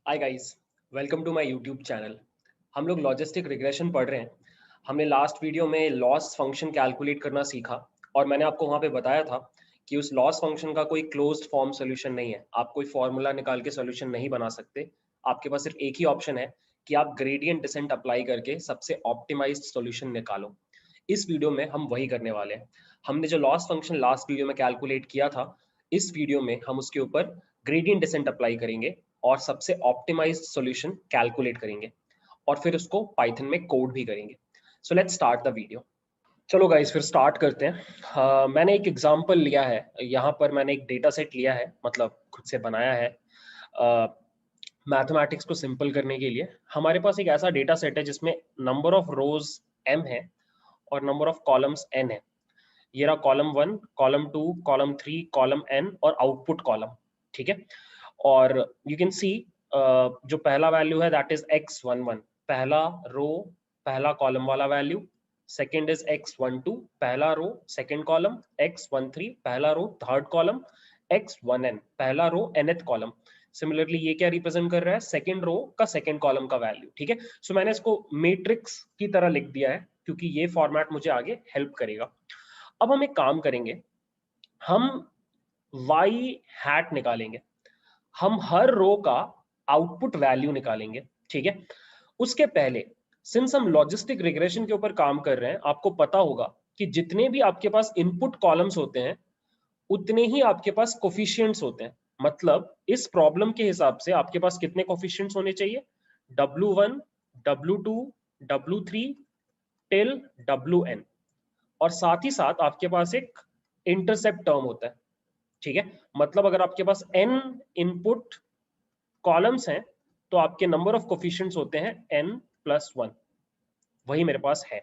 Hi guys, welcome to my YouTube channel. हम लोग logistic regression पढ़ रहे हैं। हमने लास्ट वीडियो में लॉस फंक्शन कैलकुलेट करना सीखा और मैंने आपको वहां पे बताया था कि उस लॉस फंक्शन का कोई क्लोज्ड फॉर्म सॉल्यूशन नहीं है। आप कोई फॉर्मूला निकाल के सॉल्यूशन नहीं बना सकते। आपके पास सिर्फ एक ही ऑप्शन है कि आप ग्रेडियंट डिसेंट अप्लाई करके सबसे ऑप्टिमाइज्ड सॉल्यूशन निकालो। इस वीडियो में हम वही करने वाले हैं। हमने जो लॉस फंक्शन लास्ट वीडियो में कैलकुलेट किया था, इस वीडियो में हम उसके ऊपर ग्रेडियंट डिसेंट अप्लाई करेंगे और सबसे ऑप्टिमाइज्ड सॉल्यूशन कैलकुलेट करेंगे और फिर उसको पाइथन में कोड भी करेंगे। So let's start the video. चलो गाइस, फिर स्टार्ट करते हैं। मैंने एक एग्जांपल लिया है। यहाँ पर मैंने एक डेटा सेट लिया है, मतलब खुद से बनाया है मैथमेटिक्स को सिंपल करने के लिए। हमारे पास एक ऐसा डेटा सेट है जिसमें नंबर ऑफ रोज m है और नंबर ऑफ कॉलम्स n है। ये रहा column 1, column 2, column 3, column n और आउटपुट कॉलम। ठीक है। और यू कैन सी जो पहला वैल्यू है दैट इज x11, पहला रो पहला कॉलम वाला वैल्यू। सेकंड इज x12, पहला रो सेकंड कॉलम। x13, पहला रो थर्ड कॉलम। x1n, पहला रो nth कॉलम। सिमिलरली ये क्या रिप्रेजेंट कर रहा है? सेकंड रो का सेकंड कॉलम का वैल्यू। ठीक है। सो मैंने इसको मैट्रिक्स की तरह लिख दिया है क्योंकि ये फॉर्मेट मुझे आगे हेल्प करेगा। अब हम एक काम करेंगे, हम y हैट निकालेंगे। हम हर रो का आउटपुट वैल्यू निकालेंगे। ठीक है। उसके पहले, सिंस हम लॉजिस्टिक रिग्रेशन के ऊपर काम कर रहे हैं, आपको पता होगा कि जितने भी आपके पास इनपुट कॉलम्स होते हैं उतने ही आपके पास कोफिशिएंट्स होते हैं। मतलब इस प्रॉब्लम के हिसाब से आपके पास कितने कोफिशिएंट्स होने चाहिए? W1, W2, W3 till Wn। और साथ ही साथ आपके पास एक इंटरसेप्ट टर्म होता है। ठीक है। मतलब अगर आपके पास n इनपुट कॉलम्स हैं तो आपके नंबर ऑफ कोफिशिएंट्स होते हैं n+1। वही मेरे पास है।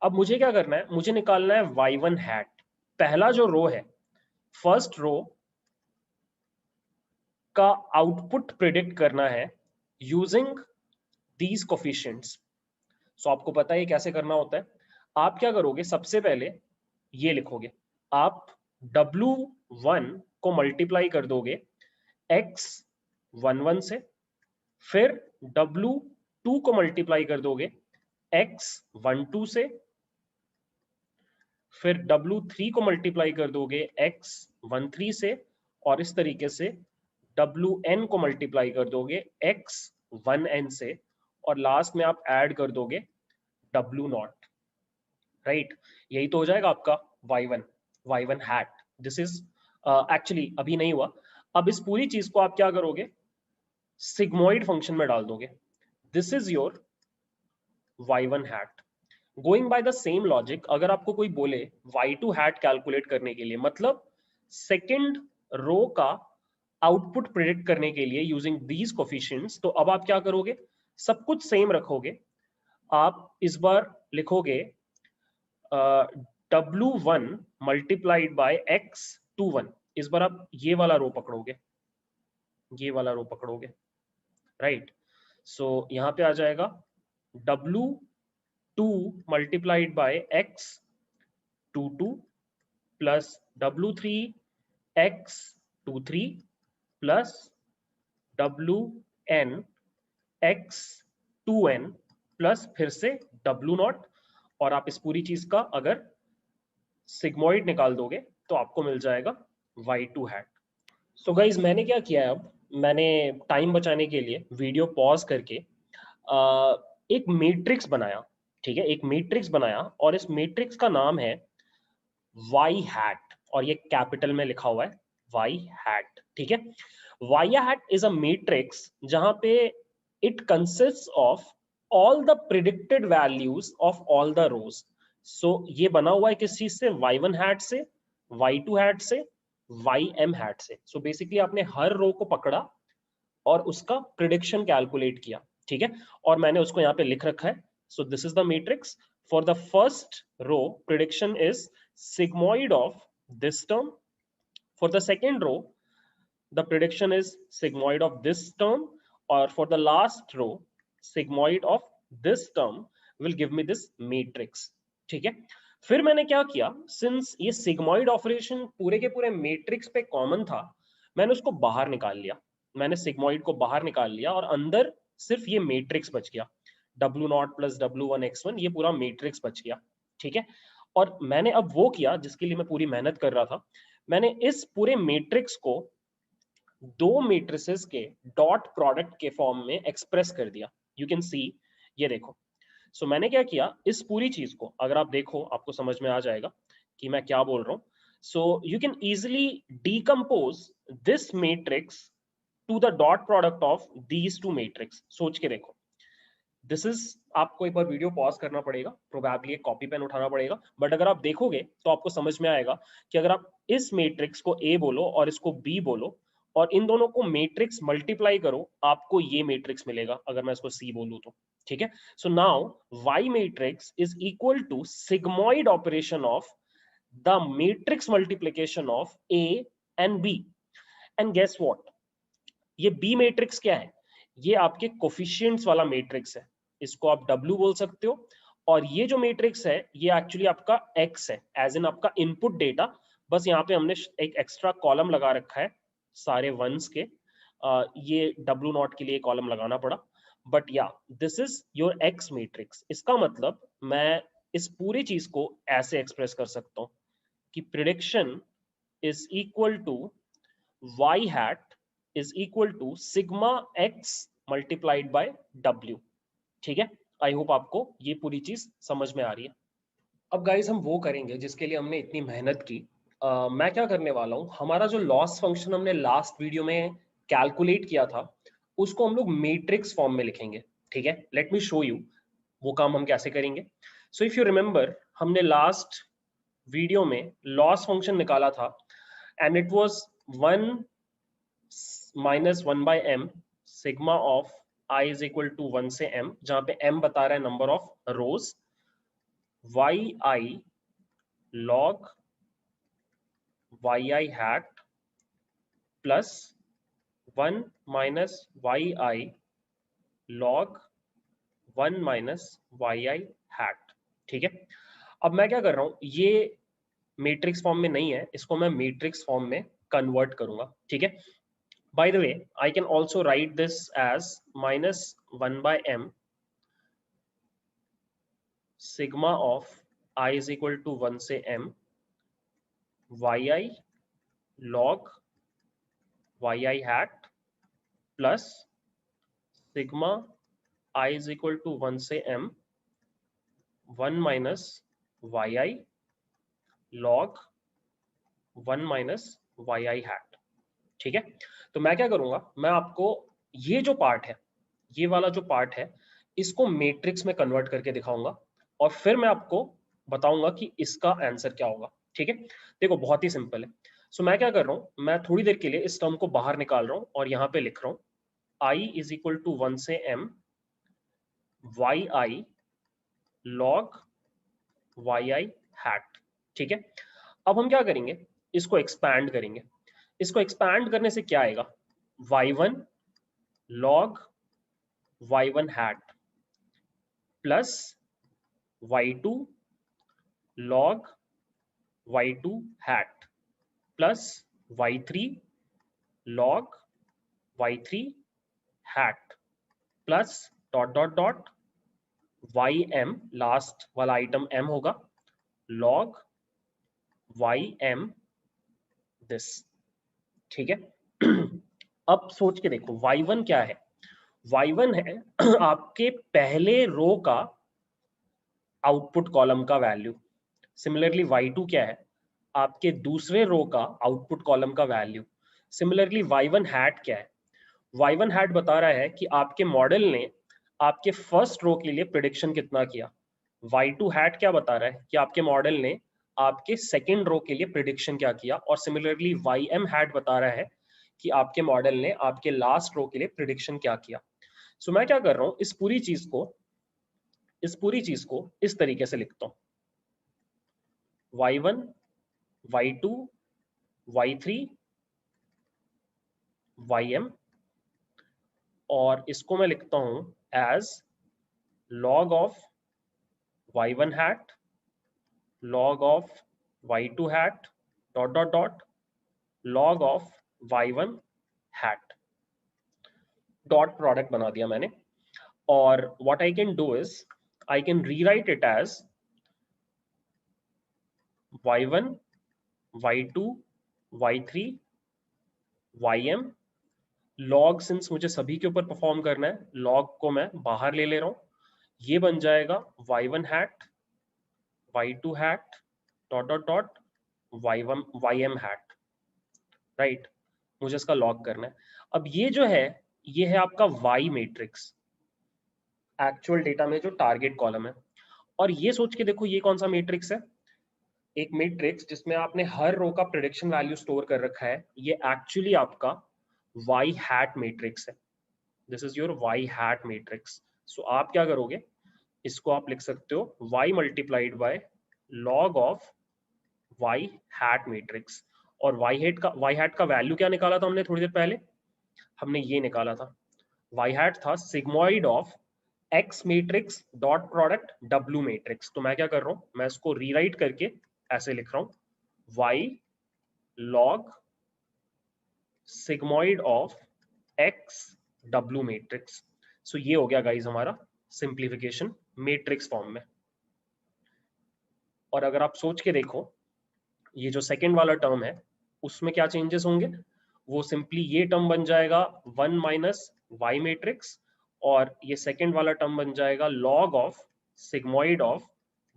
अब मुझे क्या करना है? मुझे निकालना है y1 हैट। पहला जो रो है, फर्स्ट रो का आउटपुट प्रिडिक्ट करना है यूजिंग दीज कोफिशिएंट्स। सो आपको पता है ये कैसे करना होता है। आप क्या करोगे? सबसे पहले ये लिखोगे, आप W1 को मल्टीप्लाई कर दोगे x11 से, फिर W2 को मल्टीप्लाई कर दोगे x12 से, फिर W3 को मल्टीप्लाई कर दोगे x13 से, और इस तरीके से Wn को मल्टीप्लाई कर दोगे x1n से, और लास्ट में आप ऐड कर दोगे W0। राइट। यही तो हो जाएगा आपका y1 hat. This is actually अभी नहीं हुआ। अब इस पूरी चीज को आप क्या करोगे? सिग्मोइड फंक्शन में डाल दोगे। This is your y1 hat. Going by the same logic, अगर आपको कोई बोले y2 हैट कैलकुलेट करने के लिए, मतलब सेकंड रो का आउटपुट प्रिडिक्ट करने के लिए यूजिंग दीज कोफिशिएंट्स, तो अब आप क्या करोगे? सब कुछ सेम रखोगे। आप इस बार लिखोगे W1 मल्टीप्लाइड बाय x21। इस बार आप ये वाला रो पकड़ोगे, ये वाला रो पकड़ोगे। राइट। सो यहां पे आ जाएगा W2 multiplied by x22 plus W3 x23 plus Wn x2n plus फिर से W0। और आप इस पूरी चीज का अगर सिग्मोइड निकाल दोगे तो आपको मिल जाएगा y2 हैट। सो गाइज, मैंने क्या किया है, अब मैंने टाइम बचाने के लिए वीडियो पॉज करके एक मैट्रिक्स बनाया। ठीक है, एक मैट्रिक्स बनाया और इस मैट्रिक्स का नाम है y हैट, और ये कैपिटल में लिखा हुआ है y हैट। ठीक है। y hat is a matrix जहां पे it consists of all the predicted values of all the rows. So ये बना हुआ है किस चीज से? y1 हैट से, y2 हैट से, ym हैट से। सो बेसिकली आपने हर रो को पकड़ा और उसका प्रिडिक्शन कैलकुलेट किया। ठीक है। और मैंने उसको यहाँ पे लिख रखा है। So this is the matrix. For the first row prediction is sigmoid of this term. For the second row, the prediction is sigmoid of this term, or for the last row, sigmoid of this term will give me this matrix. ठीक है। फिर मैंने क्या किया, since ये sigmoid operation पूरे के पूरे मैट्रिक्स पे कॉमन था, मैंने उसको बाहर निकाल लिया। मैंने सिग्मॉइड को बाहर निकाल लिया और अंदर सिर्फ ये मैट्रिक्स बच गया, W0 प्लस W1 X1, ये पूरा मैट्रिक्स बच गया, ठीक है। और मैंने अब वो किया जिसके लिए मैं पूरी मेहनत कर रहा था, मैंने इस पूरे मैट्रिक्स को दो मैट्रिसेस के डॉट प्रोडक्ट के फॉर्म में एक्सप्रेस कर दिया। यू कैन सी, ये देखो। सो मैंने क्या किया, इस पूरी चीज को अगर आप देखो आपको समझ में आ जाएगा कि मैं क्या बोल रहा हूं। So you can easily decompose this matrix to the dot product of these two matrix. सोच के देखो, दिस इज, आपको एक बार वीडियो पॉज करना पड़ेगा, प्रोबेबली एक कॉपी पेन उठाना पड़ेगा, बट अगर आप देखोगे तो आपको समझ में आएगा कि अगर आप इस मैट्रिक्स को ए बोलो और इसको बी बोलो और इन दोनों को मैट्रिक्स मल्टीप्लाई करो, आपको ये मैट्रिक्स मिलेगा अगर मैं इसको सी बोलूं तो, ठीक है। So now Y matrix is equal to sigmoid operation of the matrix multiplication of A and B. And guess what, ये बी मैट्रिक्स क्या है, ये आपके कोफिशिएंट्स वाला मैट्रिक्स है, इसको आप W बोल सकते हो। और ये जो मैट्रिक्स है ये एक्चुअली आपका X है, एज इन आपका इनपुट डेटा। बस यहाँ पे हमने एक एक्स्ट्रा कॉलम लगा रखा है सारे वंस के, ये W0 के लिए कॉलम लगाना पड़ा, बट या this is your X matrix. इसका मतलब मैं इस पूरी चीज को ऐसे एक्सप्रेस कर सकता हूँ कि prediction is equal to y hat is equal to sigma x multiplied by w, ठीक है। आई होप आपको ये पूरी चीज समझ में आ रही है। अब गाइस हम वो करेंगे जिसके लिए हमने इतनी मेहनत की। मैं क्या करने वाला हूँ, हमारा जो लॉस फंक्शन हमने लास्ट वीडियो में कैलकुलेट किया था उसको हम लोग मैट्रिक्स फॉर्म में लिखेंगे, ठीक है। लेट मी शो यू वो काम हम कैसे करेंगे। सो इफ यू रिमेंबर, हमने लास्ट वीडियो में लॉस फंक्शन निकाला था and it was 1 minus 1/m sigma of i is equal to 1 से m, जहां पे m बता रहा है number of rows, yi log yi hat plus 1 minus yi log 1 minus yi hat, ठीक है। अब मैं क्या कर रहा हूं, ये मैट्रिक्स फॉर्म में नहीं है, इसको मैं मैट्रिक्स फॉर्म में कन्वर्ट करूंगा, ठीक है। By the way, I can also write this as minus 1 by m sigma of I is equal to 1 से m yi log yi hat plus sigma I is equal to 1 से m 1 minus yi log 1 minus yi hat, ठीक है। तो मैं क्या करूंगा, मैं आपको ये जो पार्ट है, ये वाला जो पार्ट है, इसको मैट्रिक्स में कन्वर्ट करके दिखाऊंगा और फिर मैं आपको बताऊंगा कि इसका आंसर क्या होगा, ठीक है। देखो बहुत ही सिंपल है। सो मैं क्या कर रहा हूं, मैं थोड़ी देर के लिए इस टर्म को बाहर निकाल रहा हूं और यहां पे लिख रहा हूं i इज इक्वल टू 1 से m yi log yi hat, ठीक है। अब हम क्या करेंगे, इसको एक्सपैंड करेंगे। इसको एक्सपैंड करने से क्या आएगा, y1 log y1 hat plus y2 log y2 hat plus y3 log y3 hat plus dot dot dot ym, last वाला आइटम m होगा, log ym दिस, ठीक है। अब सोच के देखो y1 क्या है, y1 है आपके पहले रो का आउटपुट कॉलम का वैल्यू। सिमिलरली y2 क्या है, आपके दूसरे रो का आउटपुट कॉलम का वैल्यू। सिमिलरली y1 हैट क्या है, y1 हैट बता रहा है कि आपके मॉडल ने आपके फर्स्ट रो के लिए प्रिडिक्शन कितना किया। y2 हैट क्या बता रहा है कि आपके मॉडल ने आपके सेकेंड रो के लिए प्रिडिक्शन क्या किया। और सिमिलरली ym हैट बता रहा है कि आपके मॉडल ने आपके लास्ट रो के लिए प्रिडिक्शन क्या किया। सो मैं क्या कर रहा हूं, इस पूरी चीज को इस तरीके से लिखता हूं, y1 y2 y3 ym, और इसको मैं लिखता हूं as log of y1 hat log of y2 hat dot dot dot log of y1 hat, dot product बना दिया मैंने, और what I can do is I can rewrite it as y1 y2 y3 ym log. Since मुझे सभी के ऊपर perform करना है, लॉग को मैं बाहर ले रहा हूं, ये बन जाएगा y1 hat y2 hat dot dot dot y1 ym hat, right. मुझे इसका लॉग करना है। अब ये जो है, ये है आपका y मैट्रिक्स, एक्चुअल डेटा में जो टारगेट कॉलम है। और ये सोच के देखो, ये कौन सा मैट्रिक्स है, एक मैट्रिक्स जिसमें आपने हर रो का प्रेडिक्शन वैल्यू स्टोर कर रखा है, ये एक्चुअली आपका y हैट मैट्रिक्स है। This is your y hat matrix. So आप क्या करोगे, इसको आप लिख सकते हो y multiplied by log of y hat matrix. और y हैट का वैल्यू क्या निकाला था हमने थोड़ी देर पहले, हमने ये निकाला था, y हैट था sigmoid of x matrix dot product w matrix. तो मैं क्या कर रहा हूं, मैं इसको रीराइट करके ऐसे लिख रहा हूं, y log sigmoid of x w matrix. So ये हो गया गाइज हमारा सिंप्लीफिकेशन मैट्रिक्स फॉर्म में। और अगर आप सोच के देखो, ये जो सेकंड वाला टर्म है उसमें क्या चेंजेस होंगे, वो सिंपली ये टर्म बन जाएगा 1 माइनस वाई मैट्रिक्स, और ये सेकंड वाला टर्म बन जाएगा log of sigmoid of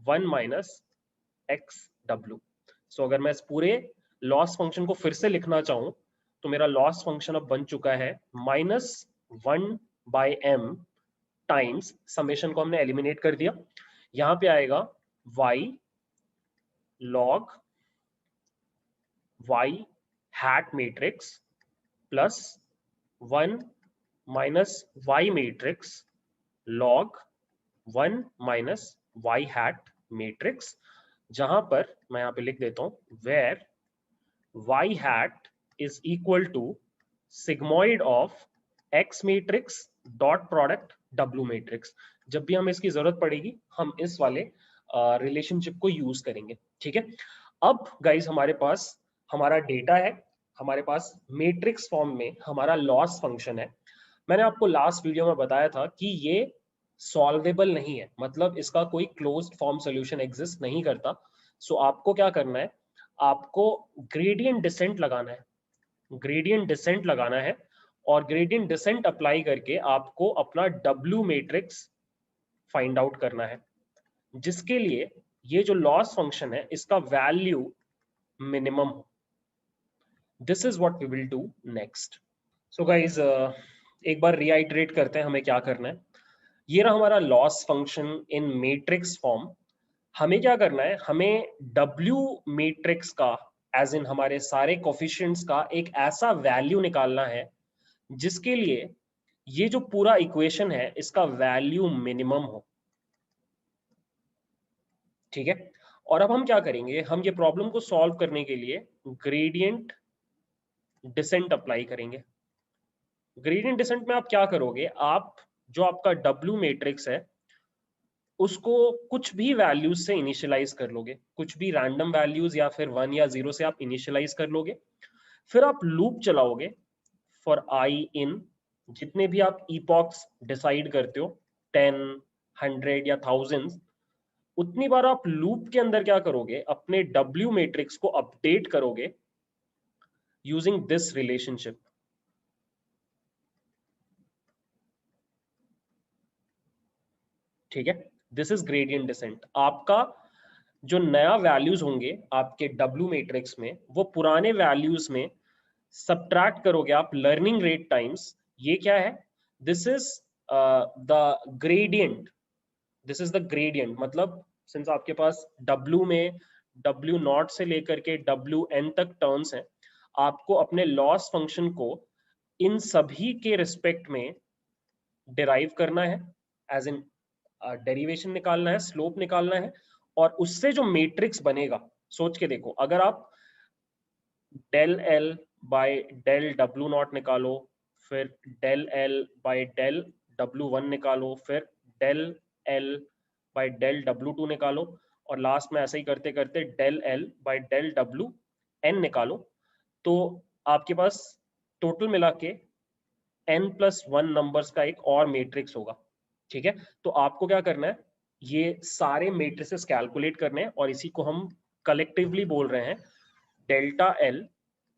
1 minus x डब्ल्यू। सो अगर मैं इस पूरे लॉस फंक्शन को फिर से लिखना चाहूं, तो मेरा लॉस फंक्शन अब बन चुका है -1/m टाइम्स, समेशन को हमने एलिमिनेट कर दिया, यहां पे आएगा y log y hat matrix plus 1 minus y matrix log 1 minus y hat matrix, जहां पर मैं यहां पे लिख देता हूं where y hat is equal to sigmoid of x matrix dot product w matrix। जब भी हमें इसकी जरूरत पड़ेगी हम इस वाले रिलेशनशिप को यूज करेंगे, ठीक है। अब गाइज हमारे पास हमारा डेटा है, हमारे पास मैट्रिक्स फॉर्म में हमारा लॉस फंक्शन है। मैंने आपको लास्ट वीडियो में बताया था कि ये सॉल्वेबल नहीं है, मतलब इसका कोई क्लोज्ड फॉर्म सॉल्यूशन एग्जिस्ट नहीं करता। सो आपको क्या करना है, आपको ग्रेडियंट डिसेंट लगाना है, ग्रेडियंट डिसेंट लगाना है, और ग्रेडियंट डिसेंट अप्लाई करके आपको अपना W मैट्रिक्स फाइंड आउट करना है, जिसके लिए ये जो लॉस फंक्शन है इसका वैल्यू मिनिमम हो। This is what we will do next. So guys एक बार रीआइटरेट करते हैं हमें क्या करना है। ये रहा हमारा loss function in matrix form. हमें क्या करना है, हमें W मैट्रिक्स का एज इन हमारे सारे कोफिशिएंट्स का एक ऐसा वैल्यू निकालना है जिसके लिए ये जो पूरा इक्वेशन है इसका वैल्यू मिनिमम हो, ठीक है। और अब हम क्या करेंगे, हम ये प्रॉब्लम को सॉल्व करने के लिए ग्रेडियंट डिसेंट अप्लाई करेंगे। ग्रेडियंट डिसेंट में आप क्या करोगे, आप जो आपका W मैट्रिक्स है उसको कुछ भी वैल्यूज से इनिशियलाइज कर लोगे, कुछ भी रैंडम वैल्यूज या फिर 1 या 0 से आप इनिशियलाइज कर लोगे। फिर आप लूप चलाओगे फॉर आई इन जितने भी आप इपॉक्स डिसाइड करते हो, 10, 100 या 1000, उतनी बार आप लूप के अंदर क्या करोगे, अपने W मैट्रिक्स को अपडेट करोगे यूजिंग दिस रिलेशनशिप। ठीक है, दिस इज ग्रेडियंट डिसेंट। आपका जो नया वैल्यूज होंगे आपके W मैट्रिक्स में, वो पुराने वैल्यूज में सब्ट्रैक्ट करोगे आप लर्निंग रेट टाइम्स। ये क्या है, this is the gradient, this is the gradient, मतलब सिंस आपके पास W में W नॉट से लेकर के WN तक टर्म्स हैं, आपको अपने लॉस फंक्शन को इन सभी के रिस्पेक्ट में डिराइव करना है, एज इन डेरिवेशन निकालना है, स्लोप निकालना है, और उससे जो मैट्रिक्स बनेगा, सोच के देखो, अगर आप del L by del W naught निकालो, फिर del L by del W one निकालो, फिर del L by del W two निकालो, और लास्ट में ऐसे ही करते करते del L by del W N निकालो, तो आपके पास टोटल मिला के n+1 नंबर्स का एक और मैट्रिक्स होगा, ठीक है। तो आपको क्या करना है, ये सारे मैट्रिसेस कैलकुलेट करने हैं और इसी को हम कलेक्टिवली बोल रहे हैं delta L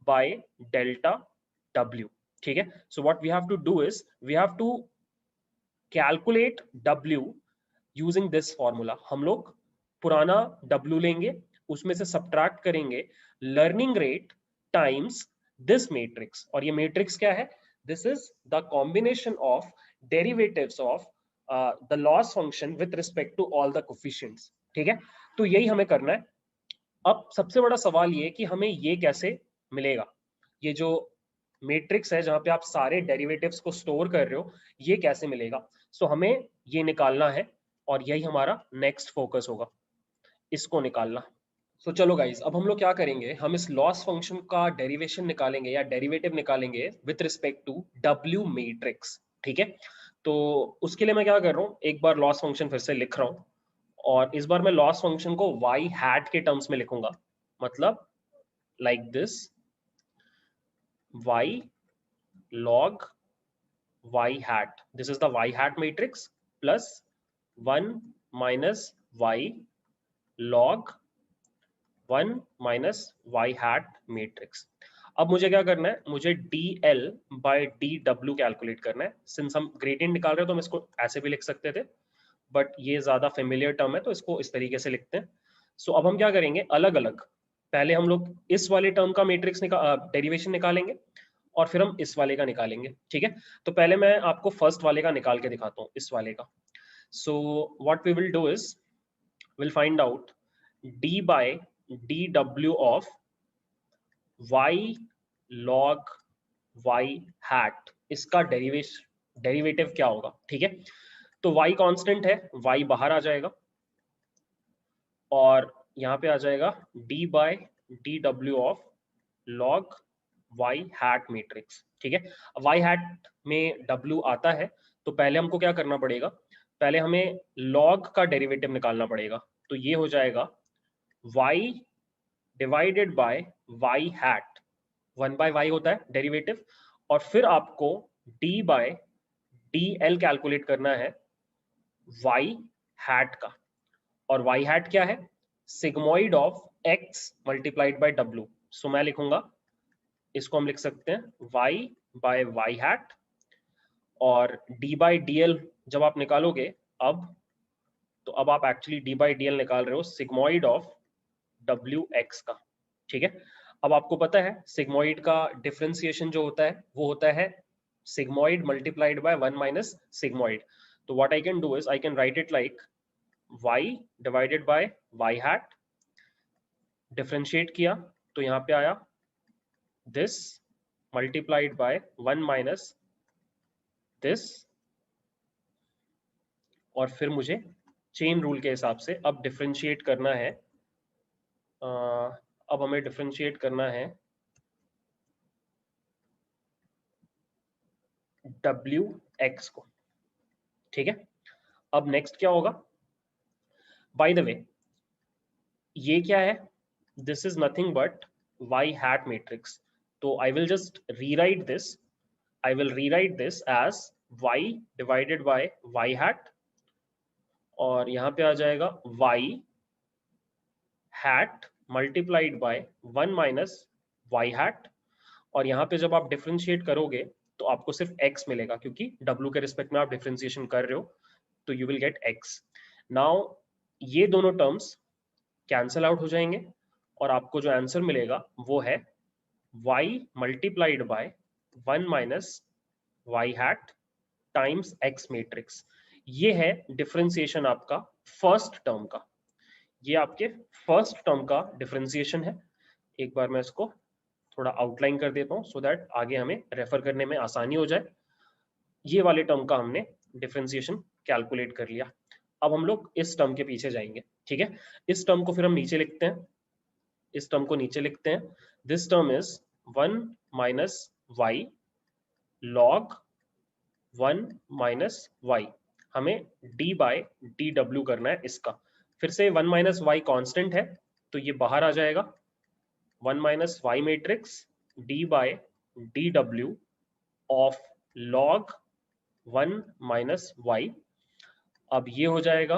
by delta W, ठीक है। So what we have to do is we have to calculate W using this formula. हम लोग पुराना W लेंगे, उसमें से सब्ट्रैक्ट करेंगे learning rate times this matrix, और ये मैट्रिक्स क्या है, this is the combination of derivatives of the loss function with respect to all the coefficients, ठीक है। तो यही हमें करना है। अब सबसे बड़ा सवाल ये कि हमें ये कैसे मिलेगा, ये जो मैट्रिक्स है जहां पे आप सारे डेरिवेटिव्स को स्टोर कर रहे हो, ये कैसे मिलेगा। सो हमें ये निकालना है और यही हमारा नेक्स्ट फोकस होगा, इसको निकालना। सो चलो गाइज, अब हम लोग क्या करेंगे, हम इस लॉस फंक्शन का डेरिवेशन निकालेंगे या डेरिवेटिव निकालेंगे with respect to W matrix, ठीक है। तो उसके लिए मैं क्या कर रहा हूँ, एक बार लॉस फंक्शन फिर से लिख रहा हूँ, और इस बार मैं लॉस फंक्शन को y हैट के टर्म्स में लिखूंगा, मतलब like this, y log y hat, this is the y hat matrix plus 1 minus y log 1 minus y hat matrix। अब मुझे क्या करना है, मुझे dl by dw कैलकुलेट करना है। सिंस हम ग्रेडियंट निकाल रहे हैं तो हम इसको ऐसे भी लिख सकते थे, बट ये ज्यादा फेमिलियर टर्म है तो इसको इस तरीके से लिखते हैं। सो अब हम क्या करेंगे, अलग अलग, पहले हम लोग इस वाले टर्म का मैट्रिक्स डेरिवेशन निकालेंगे और फिर हम इस वाले का निकालेंगे, ठीक है। तो पहले मैं आपको फर्स्ट वाले का निकाल के दिखाता हूँ, इस वाले का। So what we will do is will find out d by dw of y log y hat, इसका डेरिवेटिव क्या होगा, ठीक है। तो y कांस्टेंट है, y बाहर आ जाएगा और यहाँ पे आ जाएगा d by dw of log y hat matrix, ठीक है। y hat में w आता है, तो पहले हमको क्या करना पड़ेगा, पहले हमें log का डेरिवेटिव निकालना पड़ेगा। तो ये हो जाएगा y divided by y hat, 1 by y होता है डेरिवेटिव, और फिर आपको d बाय dl कैलकुलेट करना है y hat का, और y hat क्या है, sigmoid of x multiplied by w। सो मैं लिखूंगा, इसको हम लिख सकते हैं y बाय y hat, और d बाय dl जब आप निकालोगे अब, तो अब आप एक्चुअली d बाय dl निकाल रहे हो सिग्मोइड ऑफ wx का, ठीक है। अब आपको पता है सिग्मोइड का डिफरेंशिएशन जो होता है वो होता है sigmoid multiplied by 1 minus sigmoid. तो what I can do is I can write it like y divided by y hat, differentiate किया तो यहाँ पे आया this multiplied by 1 minus this, और फिर मुझे चेन रूल के हिसाब से अब डिफरेंशिएट करना है। अब हमें डिफरेंशिएट करना है wx को, ठीक है। अब नेक्स्ट क्या होगा, बाय द वे ये क्या है, this is nothing but y hat matrix. तो I will just rewrite this, I will rewrite this as y divided by y hat, और यहाँ पे आ जाएगा y hat multiplied by 1 minus y hat, और यहाँ पे जब आप डिफरेंशिएट करोगे तो आपको सिर्फ x मिलेगा, क्योंकि w के रिस्पेक्ट में आप डिफरेंशिएशन कर रहे हो, तो you will get x। Now ये दोनों टर्म्स कैंसल आउट हो जाएंगे और आपको जो आंसर मिलेगा वो है y multiplied by 1 minus y hat times x matrix. ये है डिफरेंशिएशन आपका फर्स्ट टर्म का, ये आपके फर्स्ट टर्म का डिफरेंशिएशन है। एक बार मैं इसको थोड़ा आउटलाइन कर देता हूँ सो दैट आगे हमें रेफर करने में आसानी हो जाए। ये वाले टर्म का हमने डिफरेंशिएशन कैलकुलेट कर लिया। अब हम लोग इस टर्म के पीछे जाएंगे, ठीक है। इस टर्म को फिर हम नीचे लिखते हैं, इस टर्म को नीचे लिखते हैं, this term is 1 minus y log 1 minus y, हमें d बाय dw करना है इसका। फिर से 1 माइनस y कांस्टेंट है तो ये बाहर आ जाएगा, 1 minus y matrix d by dw of log 1 minus Y. अब ये हो जाएगा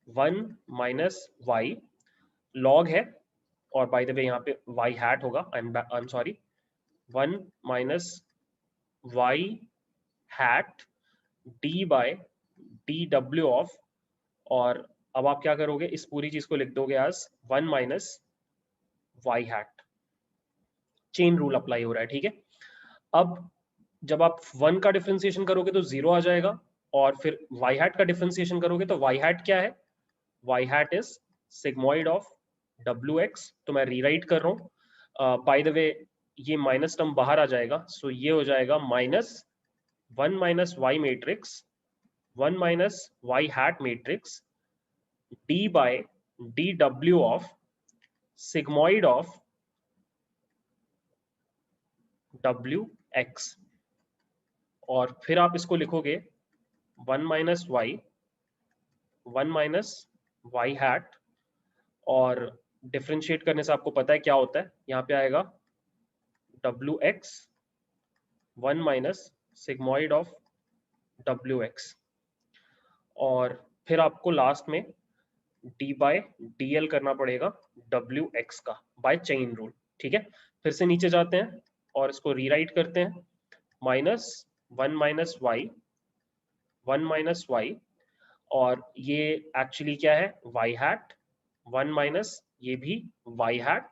1 माइनस वाई, लॉग है और बाय द वे यहाँ पे वाई हैट होगा, I am sorry, 1 minus Y hat D by D W of, और अब आप क्या करोगे, इस पूरी चीज को लिख दोगे as 1 minus Y hat. Chain rule apply हो रहा है, ठीक है। अब जब आप 1 का डिफरेंशिएशन करोगे तो 0 आ जाएगा, और फिर वाई हैट का डिफरेंशिएशन करोगे तो वाई हैट क्या है, Y hat is sigmoid of W X. तो मैं रीराइट कर रहा हूँ, बाय द वे ये माइनस टर्म बाहर आ जाएगा, सो ये हो जाएगा minus 1 minus Y matrix 1 minus Y hat matrix D by D W of sigmoid of W X. और फिर आप इसको लिखोगे 1 माइनस वाई हैट, और डिफरेंशिएट करने से आपको पता है क्या होता है, यहाँ पे आएगा W x 1 minus sigmoid of W X, और फिर आपको लास्ट में डी बाय डी एल करना पड़ेगा डब्ल्यू एक्स का बाय चेन रूल, ठीक है। फिर से नीचे जाते हैं और इसको रीराइट करते हैं, माइनस 1 माइनस वाई, और ये एक्चुअली क्या है, वाई हैट 1 माइनस ये भी वाई हैट,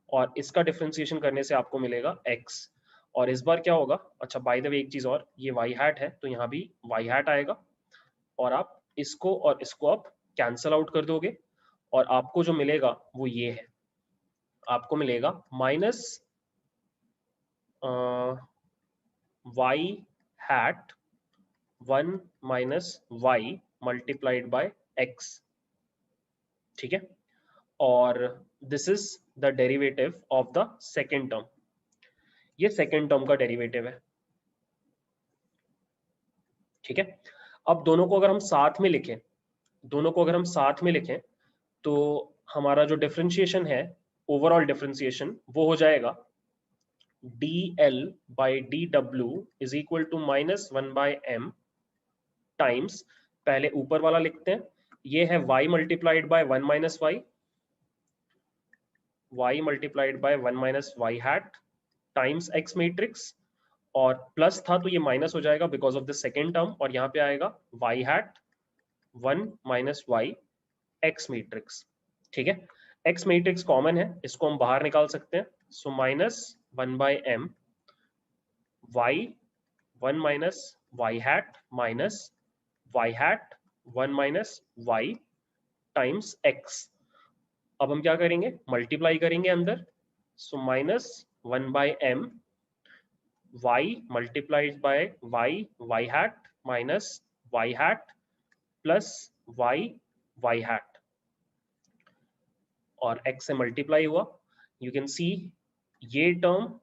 और इसका डिफरेंशिएशन करने से आपको मिलेगा x। और इस बार क्या होगा, अच्छा बाय द वे एक चीज और, ये y हैट है तो यहाँ भी y हैट आएगा, और आप इसको और इसको आप कैंसल आउट कर दोगे, और आपको जो मिलेगा वो ये है, आपको मिलेगा minus Y hat 1 minus Y multiplied by x, ठीक है। और this is the derivative of the second term, ये सेकेंड टर्म का डेरिवेटिव है, ठीक है। अब दोनों को अगर हम साथ में लिखें, दोनों को अगर हम साथ में लिखें तो हमारा जो डिफरेंशिएशन है, ओवरऑल डिफरेंशिएशन, वो हो जाएगा dl by D W is equal to minus 1 by m times, पहले ऊपर वाला लिखते हैं, ये है y multiplied by 1 minus y multiplied by 1 minus Y hat times x matrix, और प्लस था तो ये माइनस हो जाएगा because of the second term, और यहाँ पे आएगा y hat 1 minus Y X matrix, ठीक है। x मैट्रिक्स कॉमन है, इसको हम बाहर निकाल सकते हैं, so minus 1 by m y 1 minus Y hat minus Y hat 1 minus Y times x। अब हम क्या करेंगे, मल्टीप्लाई करेंगे अंदर, so minus 1 by m y multiplied by Y hat minus Y hat plus Y hat, और x से multiply हुआ, you can see ये टर्म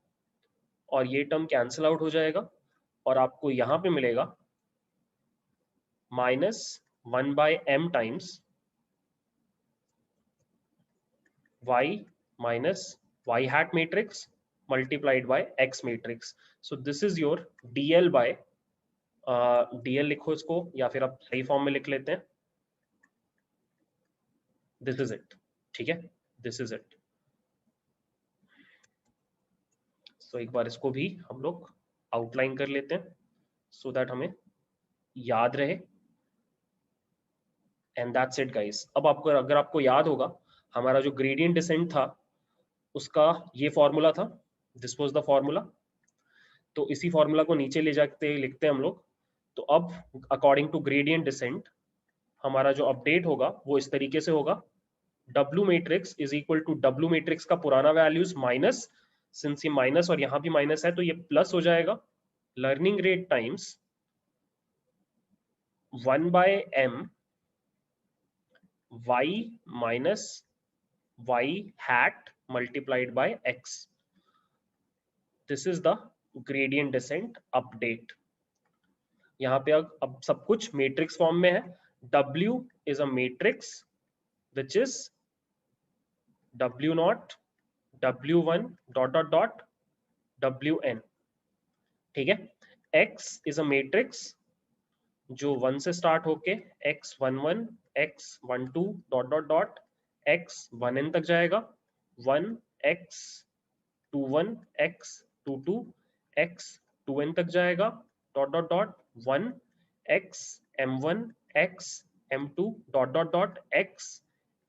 और ये टर्म कैंसिल आउट हो जाएगा, और आपको यहां पे मिलेगा minus 1 by m times y minus Y hat matrix multiplied by x matrix. So this is your dl by dl लिखो इसको, या फिर आप सही फॉर्म में लिख लेते हैं, दिस इज इट, ठीक है, दिस इज इट। सो एक बार इसको भी हम लोग आउटलाइन कर लेते हैं सो दैट हमें याद रहे, एंड दैट्स इट गाइस। अब आपको अगर आपको याद होगा, हमारा जो ग्रेडियंट डिसेंट था उसका ये फॉर्मूला था, दिस वाज द फॉर्मूला, तो इसी फॉर्मूला को नीचे ले जाते लिखते हैं हम लोग। तो अब अकॉर्डिंग टू ग्रेडियंट डिसेंट हमारा जो अपडेट होगा वो इस तरीके से होगा, W matrix is equal to W matrix का पुराना वैल्यूज माइनस, सिंस ये माइनस और यहाँ भी माइनस है तो ये प्लस हो जाएगा, learning rate times 1 by m y minus Y hat multiplied by x। This is the gradient descent update. यहाँ पे अब सब कुछ मैट्रिक्स फॉर्म में है, W is a matrix which is W0 W1 dot dot dot Wn, ठीक है। x is a matrix जो 1 से स्टार्ट होके x11 x12 dot dot dot x1n तक जाएगा, 1 x21 x22 x2n तक जाएगा, dot dot dot 1 x m1 x m2 dot dot dot x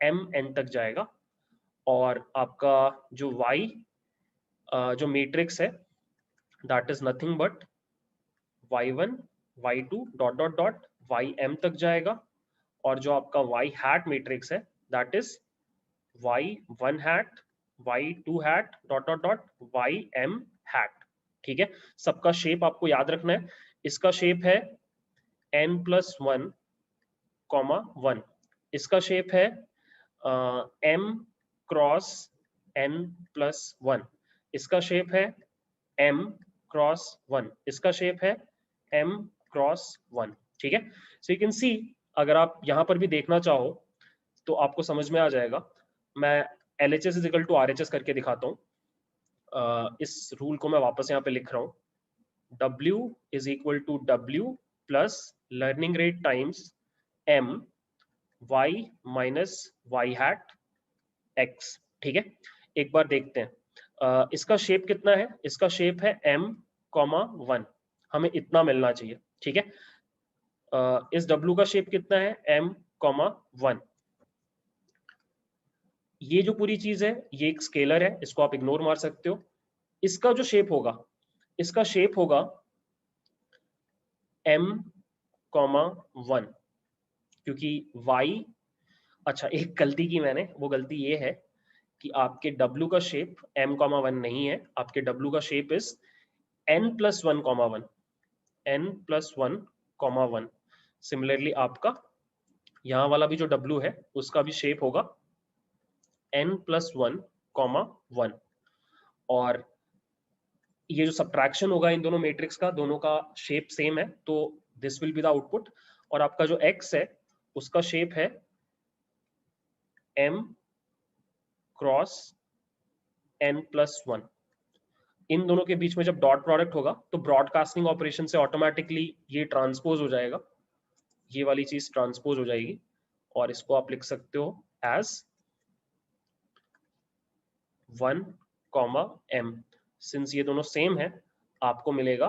mn तक जाएगा। और आपका जो y जो मैट्रिक्स है that is nothing but y1 y2 dot dot dot ym तक जाएगा। और जो आपका y हैट मैट्रिक्स है that is y1 hat y2 hat dot dot dot ym hat. ठीक है, सबका शेप आपको याद रखना है। इसका शेप है n+1, 1। इसका शेप है m क्रॉस n+1। इसका शेप है m×1। इसका शेप है m×1। ठीक है, सो यू कैन सी, अगर आप यहां पर भी देखना चाहो तो आपको समझ में आ जाएगा। मैं LHS is equal to RHS करके दिखाता हूँ। इस रूल को मैं वापस यहाँ पे लिख रहा हूँ, W is equal to W plus learning rate times m y minus Y hat x। ठीक है, एक बार देखते हैं। इसका शेप कितना है, इसका शेप है m,1। हमें इतना मिलना चाहिए। ठीक है, इस W का शेप कितना है m,1। ये जो पूरी चीज है ये एक स्केलर है, इसको आप इग्नोर मार सकते हो। इसका जो शेप होगा, इसका शेप होगा m,1, क्योंकि y, अच्छा एक गलती की मैंने, वो गलती ये है कि आपके W का शेप m,1 नहीं है, आपके W का shape is n+1,1, n+1,1। Similarly आपका यहाँ वाला भी जो W है उसका भी शेप होगा n+1,1। और ये जो सब्ट्रैक्शन होगा इन दोनों मैट्रिक्स का, दोनों का शेप सेम है, तो this will be the output. और आपका जो x है उसका शेप है m क्रॉस n+1। इन दोनों के बीच में जब डॉट प्रोडक्ट होगा तो ब्रॉडकास्टिंग ऑपरेशन से ऑटोमेटिकली ये ट्रांसपोज हो जाएगा, ये वाली चीज ट्रांसपोज हो जाएगी। और इसको आप लिख सकते हो एज 1, m। सिंस ये दोनों सेम है, आपको मिलेगा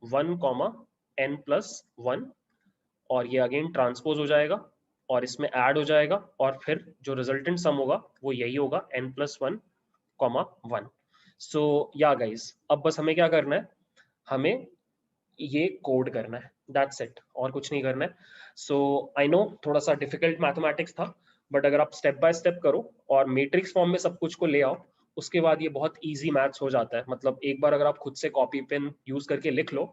1, n+1। और ये अगेन ट्रांसपोज हो जाएगा और इसमें ऐड हो जाएगा, और फिर जो रिजल्टेंट सम होगा वो यही होगा n+1, 1। सो या गाइस, अब बस हमें क्या करना है, हमें ये कोड करना है, दैट्स इट, और कुछ नहीं करना है। सो आई नो थोड़ा सा डिफिकल्ट मैथमेटिक्स था, बट अगर आप स्टेप बाय स्टेप करो और मैट्रिक्स फॉर्म में सब कुछ को ले आओ, उसके बाद ये बहुत इजी मैथ्स हो जाता है। मतलब एक बार अगर आप खुद से कॉपी पेन यूज करके लिख लो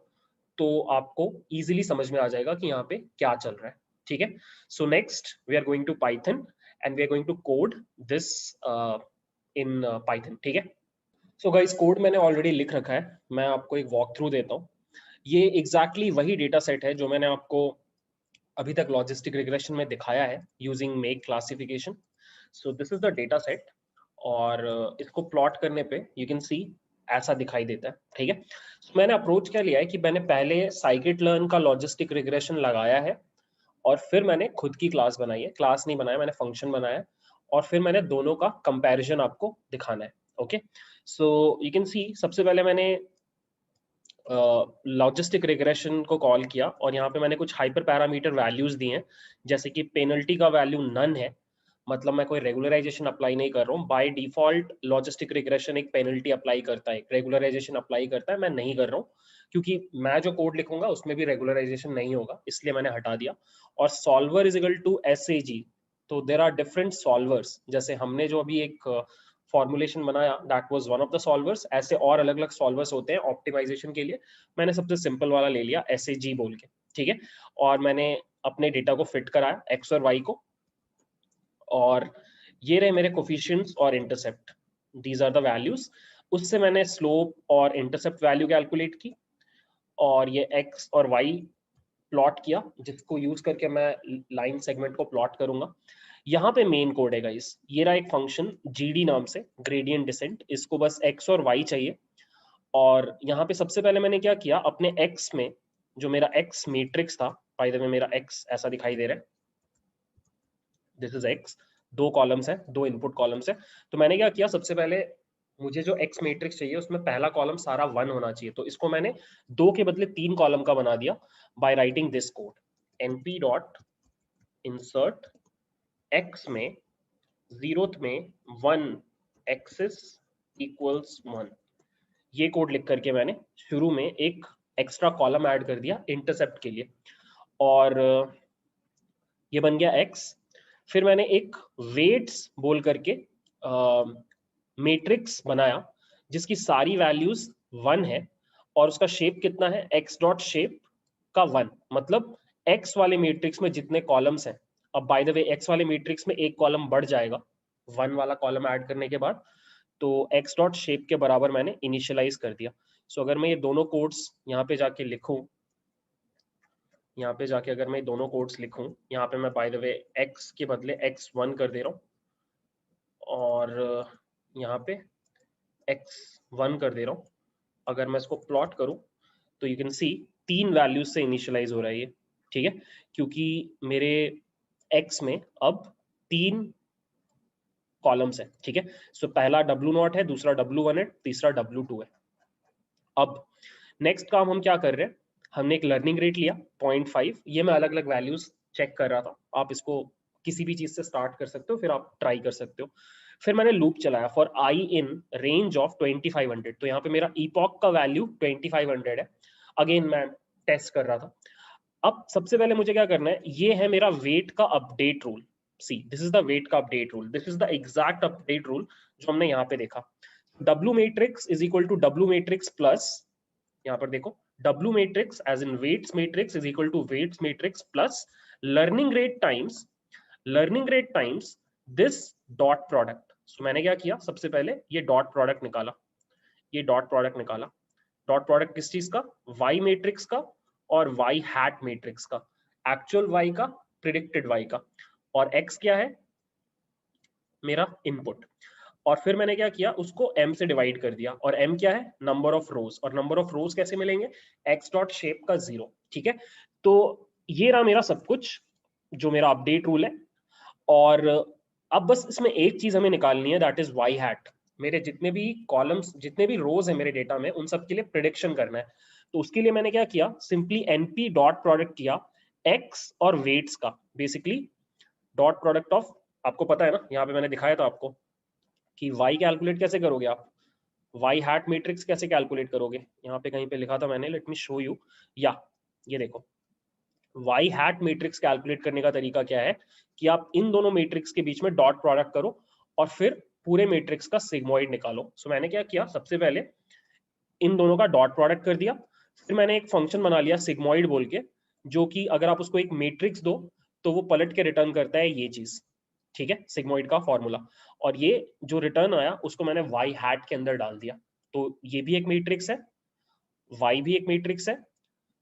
तो आपको इजीली समझ में आ जाएगा कि यहाँ पे क्या चल रहा है। ठीक है, so next we are going to Python and we are going to code this in Python. ठीक है, सो गाइस कोड मैंने ऑलरेडी लिख रखा है, मैं आपको एक वॉक थ्रू देता हूँ। ये एग्जैक्टली वही डेटा सेट है जो मैंने आपको अभी तक लॉजिस्टिक रिग्रेशन में दिखाया है using make classification. So this is the data set, और इसको प्लॉट करने पे यू कैन सी ऐसा दिखाई देता है। ठीक है, so, मैंने अप्रोच क्या लिया है कि मैंने पहले साइकिट लर्न का लॉजिस्टिक रिग्रेशन लगाया है, और फिर मैंने खुद की क्लास बनाई है, क्लास नहीं बनाया, मैंने फंक्शन बनाया है, और फिर मैंने दोनों का कंपैरिजन आपको दिखाना है। ओके, सो यू कैन सी सबसे पहले मैंने लॉजिस्टिक रिग्रेशन को कॉल किया, और यहाँ पे मैंने कुछ हाइपर पैरामीटर वैल्यूज दिए हैं, जैसे कि पेनल्टी का वैल्यू नन है, मतलब मैं कोई रेगुलराइजेशन अप्लाई नहीं कर रहा हूँ। बाय डिफॉल्ट लॉजिस्टिक रिग्रेशन एक पेनल्टी अप्लाई करता है, रेगुलराइजेशन अप्लाई करता है, मैं नहीं कर रहा हूँ क्योंकि मैं जो कोड लिखूंगा उसमें भी रेगुलराइजेशन नहीं होगा, इसलिए मैंने हटा दिया। और solver is equal to SAG, तो देर आर डिफरेंट सॉल्वर्स, जैसे हमने जो अभी एक फॉर्मुलेशन बनाया that was one of the solvers, ऐसे और अलग अलग सॉल्वर्स होते हैं ऑप्टिमाइजेशन के लिए, मैंने सबसे सिंपल वाला ले लिया SAG बोल के। ठीक है, और मैंने अपने डेटा को फिट कराया x और y को, और ये रहे मेरे कोफिशिएंट्स और intercept, these are the values. उससे मैंने स्लोप और इंटरसेप्ट वैल्यू कैलकुलेट की, और ये x और y प्लॉट किया, जिसको यूज करके मैं लाइन सेगमेंट को प्लॉट करूंगा। यहाँ पे मेन कोड है गाइस, ये रहा एक फंक्शन GD नाम से, ग्रेडियंट डिसेंट, इसको बस x और y चाहिए, और यहाँ पे सबसे पहले मैंने क्या किया, अपने x में जो मेरा x मैट्रिक्स था, बाय द वे मेरा x ऐसा दिखाई दे रहा है, दिस इज x, दो कॉलम्स है, दो इनपुट कॉलम्स है। तो मैंने क्या किया, सबसे पहले मुझे जो x मैट्रिक्स चाहिए उसमें पहला कॉलम सारा 1 होना चाहिए, तो इसको मैंने 2 के बदले 3 कॉलम का बना दिया by writing this code, np dot insert x में जीरोथ में 1 एक्सिस इक्वल्स 1। ये कोड लिख करके मैंने शुरू में एक एक्स्ट्रा कॉलम ऐड कर दिया इंटरसेप्ट के लिए, और ये बन गया x। फिर मैंने एक वेट्स बोल करके मैट्रिक्स बनाया जिसकी सारी वैल्यूज 1 है और उसका शेप कितना है, x डॉट शेप का 1, मतलब x वाले मैट्रिक्स में जितने कॉलम्स हैं, अब बाय द वे x वाले मैट्रिक्स में एक कॉलम बढ़ जाएगा 1 वाला कॉलम ऐड करने के बाद, तो x डॉट शेप के बराबर मैंने इनिशियलाइज कर दिया। सो अगर मैं ये दोनों कोड्स यहाँ पे जाके लिखूं, यहाँ पे जाके अगर मैं दोनों कोड्स लिखूं, यहाँ पे मैं बाय द वे x के बदले x1 कर दे रहा हूँ और यहाँ पे x1 कर दे रहा हूँ। अगर मैं इसको प्लॉट करूं तो यू कैन सी 3 वैल्यूज से इनिशियलाइज हो रहा है ये, ठीक है, क्योंकि मेरे x में अब 3 कॉलम्स है, ठीक है। सो पहला W0 है, दूसरा W1 है, तीसरा W2 है। अब नेक्स्ट काम हम क्या कर रहे हैं, हमने एक लर्निंग रेट लिया 0.5, ये मैं अलग अलग वैल्यूज चेक कर रहा था, आप इसको किसी भी चीज से स्टार्ट कर सकते हो, फिर आप ट्राई कर सकते हो। फिर मैंने लूप चलाया for I in range of 2500, तो यहाँ पे मेरा ईपॉक का वैल्यू 2500 है, अगेन मैं टेस्ट कर रहा था। अब सबसे पहले मुझे क्या करना है, ये है मेरा वेट का update rule, see this is the weight का update rule, this is the exact update rule जो हमने यहाँ पे देखा, W matrix is equal to W matrix plus, यहाँ पर देखो W matrix as in weights matrix is equal to weights matrix plus learning rate times this dot product. So मैंने क्या किया, सबसे पहले ये डॉट प्रोडक्ट निकाला, ये डॉट प्रोडक्ट निकाला, डॉट प्रोडक्ट किस चीज का, y मैट्रिक्स का और y हैट मैट्रिक्स का, एक्चुअल y का, प्रिडिक्टेड y का, और x क्या है मेरा इनपुट। और फिर मैंने क्या किया, उसको m से डिवाइड कर दिया, और m क्या है, नंबर ऑफ रोज, और नंबर ऑफ रोज कैसे मिलेंगे, x डॉट शेप का 0, ठीक है। तो ये रहा मेरा सब कुछ जो मेरा अपडेट रूल है, और अब बस इसमें एक चीज हमें निकालनी है, दैट इज y हैट। मेरे जितने भी कॉलम्स, जितने भी रोज है मेरे डेटा में, उन सब के लिए प्रिडिक्शन करना है। तो उसके लिए मैंने क्या किया, सिंपली np डॉट प्रोडक्ट किया x और वेट्स का, बेसिकली डॉट प्रोडक्ट ऑफ, आपको पता है ना, यहाँ पे मैंने दिखाया था आपको कि y कैलकुलेट कैसे करोगे आप, y हैट मैट्रिक्स कैसे कैलकुलेट करोगे, यहाँ पे कहीं पे लिखा था मैंने, लेट मी शो यू, या ये देखो, y हैट मैट्रिक्स कैलकुलेट करने का तरीका क्या है कि आप इन दोनों मैट्रिक्स के बीच में डॉट प्रोडक्ट करो और फिर पूरे मैट्रिक्स का सिग्मॉइड निकालो। सो मैंने क्या किया, सबसे पहले इन दोनों का डॉट प्रोडक्ट कर दिया, फिर मैंने एक फंक्शन बना लिया सिग्मॉइड बोल के, जो कि अगर आप उसको एक मैट्रिक्स दो तो वो पलट के रिटर्न करता है ये चीज, ठीक है, सिग्मॉइड का फॉर्मूला। और ये जो रिटर्न आया उसको मैंने y हैट के अंदर डाल दिया, तो ये भी एक मैट्रिक्स है, y भी एक मैट्रिक्स है,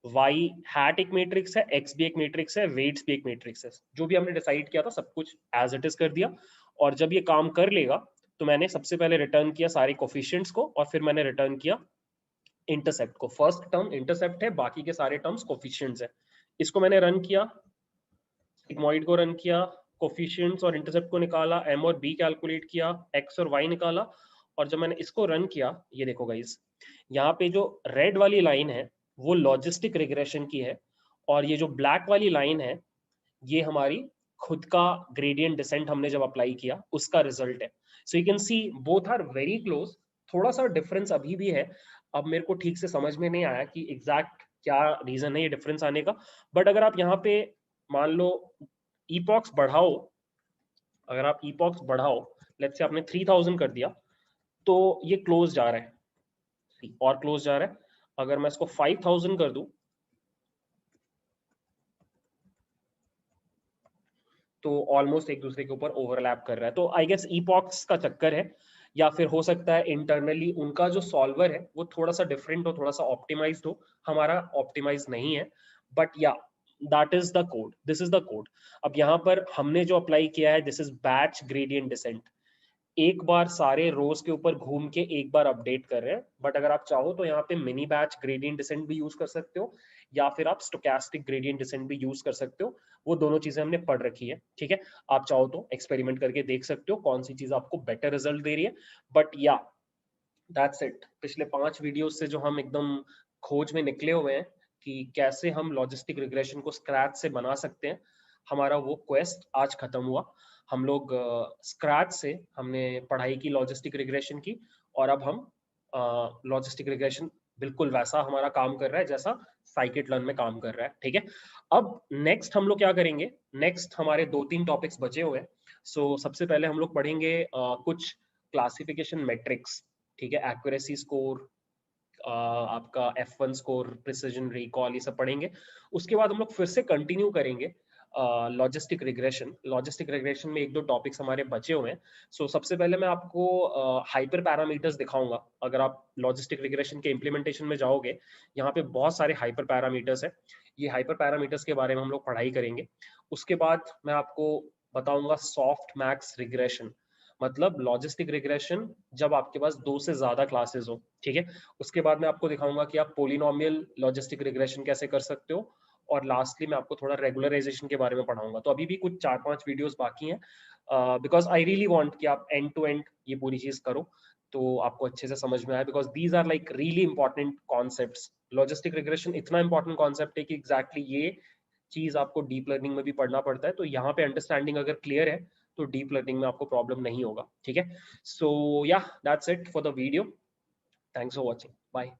y हैट एक मैट्रिक्स है, x भी एक मैट्रिक्स है, वेट्स भी एक मैट्रिक्स है, जो भी हमने डिसाइड किया था सब कुछ एज इट इज कर दिया। और जब ये काम कर लेगा तो मैंने सबसे पहले रिटर्न किया सारे कोफिशिएंट्स को, और फिर मैंने रिटर्न किया इंटरसेप्ट को, फर्स्ट टर्म इंटरसेप्ट है, बाकी के सारे टर्म्स कोफिशिएंट्स है। इसको मैंने रन किया, सिग्मॉइड को रन किया, कोफिशिएंट्स और इंटरसेप्ट को निकाला, m और b कैलकुलेट किया, x और y निकाला, और जब मैंने इसको रन किया, ये देखो गाइस, यहाँ पे जो रेड वाली लाइन है वो लॉजिस्टिक रिग्रेशन की है, और ये जो ब्लैक वाली लाइन है ये हमारी खुद का ग्रेडियंट डिसेंट हमने जब अप्लाई किया उसका रिजल्ट है। So you can see both are very close, थोड़ा सा डिफरेंस अभी भी है, अब मेरे को ठीक से समझ में नहीं आया कि एग्जैक्ट क्या रीजन है ये डिफरेंस आने का, बट अगर आप यहाँ पे मान लो ईपॉक्स बढ़ाओ, अगर आप ईपॉक्स बढ़ाओ, लेट्स से आपने 3000 कर दिया, तो ये क्लोज जा रहा है और क्लोज जा रहा है। अगर मैं इसको 5000 कर दूं तो ऑलमोस्ट एक दूसरे के ऊपर ओवरलैप कर रहा है, तो आई गेस ईपॉक्स का चक्कर है, या फिर हो सकता है इंटरनली उनका जो सॉल्वर है वो थोड़ा सा डिफरेंट हो, थोड़ा सा ऑप्टिमाइज्ड हो, हमारा ऑप्टिमाइज नहीं है, बट या that is the code, this is the code. अब यहाँ पर हमने जो अप्लाई किया है, this is batch gradient descent, एक बार सारे रोज के ऊपर घूम के एक बार अपडेट कर रहे हैं, बट अगर आप चाहो तो यहाँ पे मिनी बैच ग्रेडियंट डिसेंट भी यूज कर सकते हो, या फिर आप स्टोकेस्टिक ग्रेडियंट डिसेंट भी यूज कर सकते हो। वो दोनों चीजें हमने पढ़ रखी है, ठीक है। आप चाहो तो एक्सपेरिमेंट करके देख सकते हो कौन सी चीज आपको बेटर रिजल्ट दे रही है। बट या दैट्स इट। पिछले 5 वीडियोस से जो हम एकदम खोज में निकले हुए हैं कि कैसे हम लॉजिस्टिक रिग्रेशन को स्क्रैच से बना सकते हैं, हमारा वो क्वेस्ट आज खत्म हुआ। हम लोग स्क्रैच से हमने पढ़ाई की लॉजिस्टिक रिग्रेशन की, और अब हम लॉजिस्टिक रिग्रेशन बिल्कुल वैसा हमारा काम कर रहा है जैसा साइकिट लर्न में काम कर रहा है, ठीक है। अब नेक्स्ट हम लोग क्या करेंगे, नेक्स्ट हमारे 2-3 टॉपिक्स बचे हुए हैं। सो सबसे पहले हम लोग पढ़ेंगे कुछ क्लासिफिकेशन मेट्रिक्स, ठीक है। एक्यूरेसी स्कोर, आपका F1 स्कोर, प्रिसिजन रिकॉल, ये सब पढ़ेंगे। उसके बाद हम लोग फिर से कंटिन्यू करेंगे लॉजिस्टिक रिग्रेशन। लॉजिस्टिक रिग्रेशन में 1-2 टॉपिक्स हमारे बचे हुए हैं। सो सबसे पहले मैं आपको हाइपर पैरामीटर्स दिखाऊंगा। अगर आप लॉजिस्टिक रिग्रेशन के इम्प्लीमेंटेशन में जाओगे, यहाँ पे बहुत सारे हाइपर पैरामीटर्स है। ये हाइपर पैरामीटर्स के बारे में हम लोग पढ़ाई करेंगे। उसके बाद मैं आपको बताऊंगा सॉफ्ट मैक्स रिग्रेशन, मतलब लॉजिस्टिक रिग्रेशन जब आपके पास 2 से ज्यादा क्लासेस हो, ठीक है। उसके बाद मैं आपको दिखाऊंगा कि आप पोलिनोमियल लॉजिस्टिक रिग्रेशन कैसे कर सकते हो, और लास्टली मैं आपको थोड़ा रेगुलराइजेशन के बारे में पढ़ाऊंगा। तो अभी भी कुछ 4-5 वीडियोस बाकी हैं, बिकॉज आई रियली वांट कि आप एंड टू एंड ये पूरी चीज करो, तो आपको अच्छे से समझ में आए, because these are like really important concepts. Logistic regression इतना इंपॉर्टेंट कॉन्सेप्ट है कि एग्जैक्टली ये चीज आपको डीप लर्निंग में भी पढ़ना पड़ता है। तो यहाँ पे अंडरस्टैंडिंग अगर क्लियर है तो डीप लर्निंग में आपको प्रॉब्लम नहीं होगा, ठीक है। So yeah that's it for the video. Thanks for watching, bye.